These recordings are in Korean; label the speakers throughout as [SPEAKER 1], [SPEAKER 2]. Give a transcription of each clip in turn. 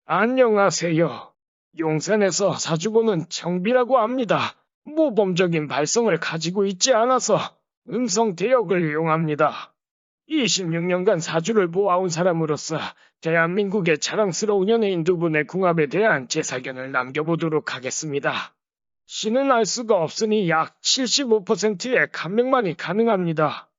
[SPEAKER 1] 안녕하세요. 용산에서 사주보는 정비라고 합니다. 모범적인 발성을 가지고 있지 않아서 음성 대역을 이용합니다. 26년간 사주를 보아온 사람으로서 대한민국의 자랑스러운 연예인 두 분의 궁합에 대한 제 사견을 남겨보도록 하겠습니다. 신은 알 수가 없으니 약 75%의 감명만이 가능합니다.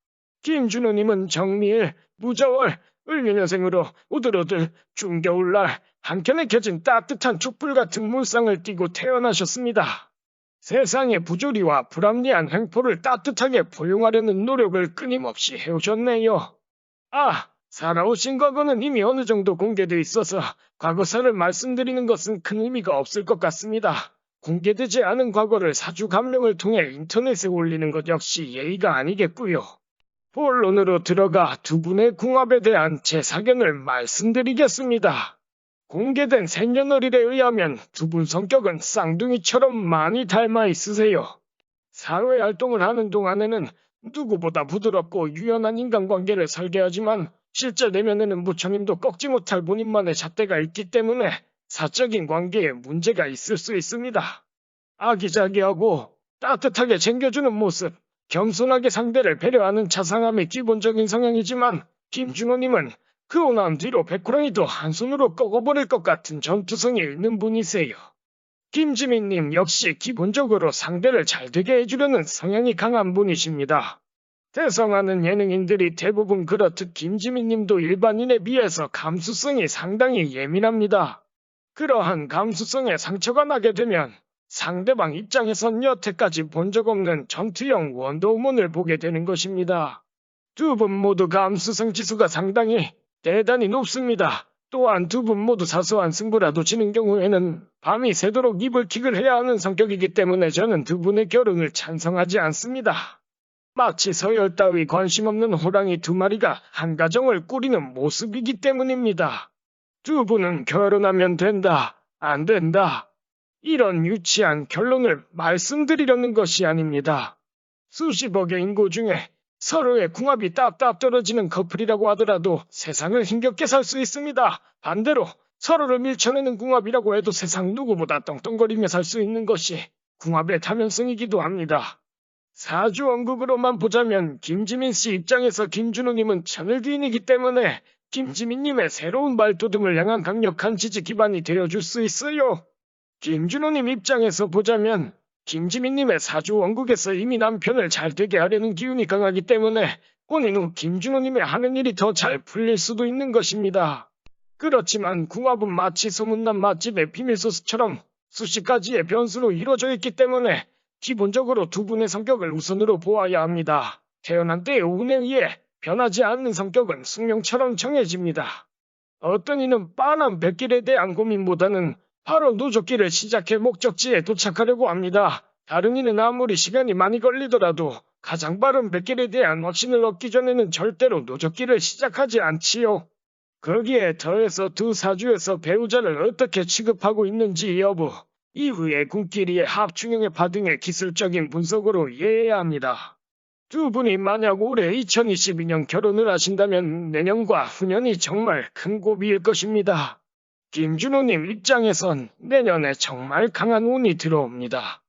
[SPEAKER 1] 김준호님은 정미일, 무저월, 을묘년생으로 오들오들 중겨울날 한켠에 켜진 따뜻한 촛불 같은 물상을 띠고 태어나셨습니다. 세상의 부조리와 불합리한 횡포를 따뜻하게 포용하려는 노력을 끊임없이 해오셨네요. 살아오신 과거는 이미 어느 정도 공개돼 있어서 과거사를 말씀드리는 것은 큰 의미가 없을 것 같습니다. 공개되지 않은 과거를 사주 감명을 통해 인터넷에 올리는 것 역시 예의가 아니겠고요. 본론으로 들어가 두 분의 궁합에 대한 제 사견을 말씀드리겠습니다. 공개된 생년월일에 의하면 두 분 성격은 쌍둥이처럼 많이 닮아 있으세요. 사회활동을 하는 동안에는 누구보다 부드럽고 유연한 인간관계를 설계하지만 실제 내면에는 부처님도 꺾지 못할 본인만의 잣대가 있기 때문에 사적인 관계에 문제가 있을 수 있습니다. 아기자기하고 따뜻하게 챙겨주는 모습, 겸손하게 상대를 배려하는 자상함이 기본적인 성향이지만 김준호님은 그러고 난 뒤로 백호랑이도 한 손으로 꺾어버릴 것 같은 전투성이 있는 분이세요. 김지민님 역시 기본적으로 상대를 잘 되게 해주려는 성향이 강한 분이십니다. 대성하는 예능인들이 대부분 그렇듯 김지민님도 일반인에 비해서 감수성이 상당히 예민합니다. 그러한 감수성에 상처가 나게 되면 상대방 입장에선 여태까지 본 적 없는 전투형 원더우먼을 보게 되는 것입니다. 두 분 모두 감수성 지수가 상당히 대단히 높습니다. 또한 두 분 모두 사소한 승부라도 지는 경우에는 밤이 새도록 이불킥을 해야 하는 성격이기 때문에 저는 두 분의 결혼을 찬성하지 않습니다. 마치 서열 따위 관심 없는 호랑이 두 마리가 한 가정을 꾸리는 모습이기 때문입니다. 두 분은 결혼하면 된다, 안 된다. 이런 유치한 결론을 말씀드리려는 것이 아닙니다. 수십억의 인구 중에 서로의 궁합이 따따 떨어지는 커플이라고 하더라도 세상을 힘겹게 살 수 있습니다. 반대로 서로를 밀쳐내는 궁합이라고 해도 세상 누구보다 떵떵거리며 살 수 있는 것이 궁합의 다면성이기도 합니다. 사주 원국으로만 보자면 김지민 씨 입장에서 김준호님은 천을기인이기 때문에 김지민님의 새로운 발돋움을 향한 강력한 지지 기반이 되어줄 수 있어요. 김준호님 입장에서 보자면 김지민님의 사주 원국에서 이미 남편을 잘 되게 하려는 기운이 강하기 때문에 혼인 후 김준호님의 하는 일이 더 잘 풀릴 수도 있는 것입니다. 그렇지만 궁합은 마치 소문난 맛집의 비밀소스처럼 수십 가지의 변수로 이루어져 있기 때문에 기본적으로 두 분의 성격을 우선으로 보아야 합니다. 태어난 때의 운에 의해 변하지 않는 성격은 숙명처럼 정해집니다. 어떤 이는 빤한 백길에 대한 고민보다는 바로 노젓기를 시작해 목적지에 도착하려고 합니다. 다른 이는 아무리 시간이 많이 걸리더라도 가장 빠른 백길에 대한 확신을 얻기 전에는 절대로 노젓기를 시작하지 않지요. 거기에 더해서 두 사주에서 배우자를 어떻게 취급하고 있는지 여부, 이후의 궁길이의 합중형의 파 등의 기술적인 분석으로 이해해야 합니다. 두 분이 만약 올해 2022년 결혼을 하신다면 내년과 후년이 정말 큰 고비일 것입니다. 김준호님 입장에선 내년에 정말 강한 운이 들어옵니다.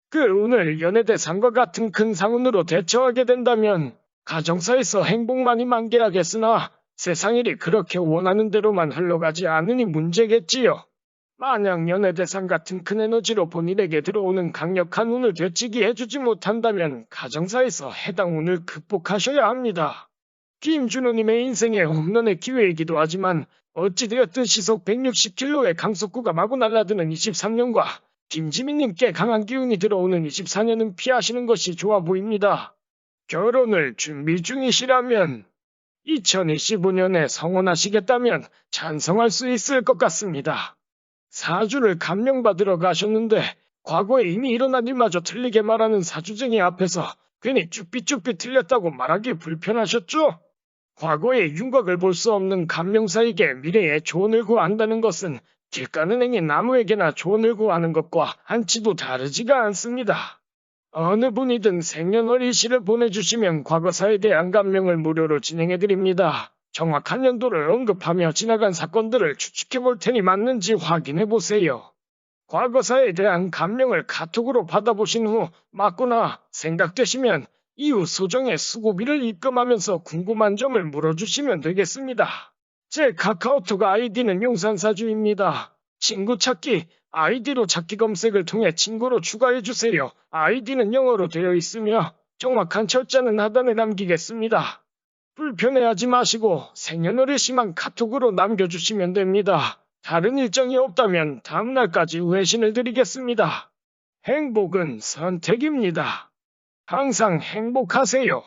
[SPEAKER 1] 그 운을 연예대상과 같은 큰 상운으로 대처하게 된다면 가정사에서 행복만이 만개하겠으나 세상일이 그렇게 원하는 대로만 흘러가지 않으니 문제겠지요. 만약 연예대상 같은 큰 에너지로 본인에게 들어오는 강력한 운을 되치게 해주지 못한다면 가정사에서 해당 운을 극복하셔야 합니다. 김준호님의 인생의 홈런의 기회이기도 하지만 어찌되었든 시속 160km의 강속구가 마구 날아드는 23년과 김지민님께 강한 기운이 들어오는 24년은 피하시는 것이 좋아 보입니다. 결혼을 준비 중이시라면 2025년에 성혼하시겠다면 찬성할 수 있을 것 같습니다. 사주를 감명받으러 가셨는데 과거에 이미 일어난 일마저 틀리게 말하는 사주쟁이 앞에서 괜히 쭈삐쭈삐 틀렸다고 말하기 불편하셨죠? 과거의 윤곽을 볼 수 없는 감명사에게 미래에 조언을 구한다는 것은 길 가는 행인 나무에게나 조언을 구하는 것과 한치도 다르지가 않습니다. 어느 분이든 생년월일시를 보내주시면 과거사에 대한 감명을 무료로 진행해드립니다. 정확한 연도를 언급하며 지나간 사건들을 추측해 볼 테니 맞는지 확인해 보세요. 과거사에 대한 감명을 카톡으로 받아보신 후 맞구나 생각되시면 이후 소정의 수고비를 입금하면서 궁금한 점을 물어주시면 되겠습니다. 제 카카오톡 아이디는 용산사주입니다. 친구 찾기, 아이디로 찾기 검색을 통해 친구로 추가해주세요. 아이디는 영어로 되어 있으며 정확한 철자는 하단에 남기겠습니다. 불편해하지 마시고 생년월일시만 카톡으로 남겨주시면 됩니다. 다른 일정이 없다면 다음날까지 회신을 드리겠습니다. 행복은 선택입니다. 항상 행복하세요.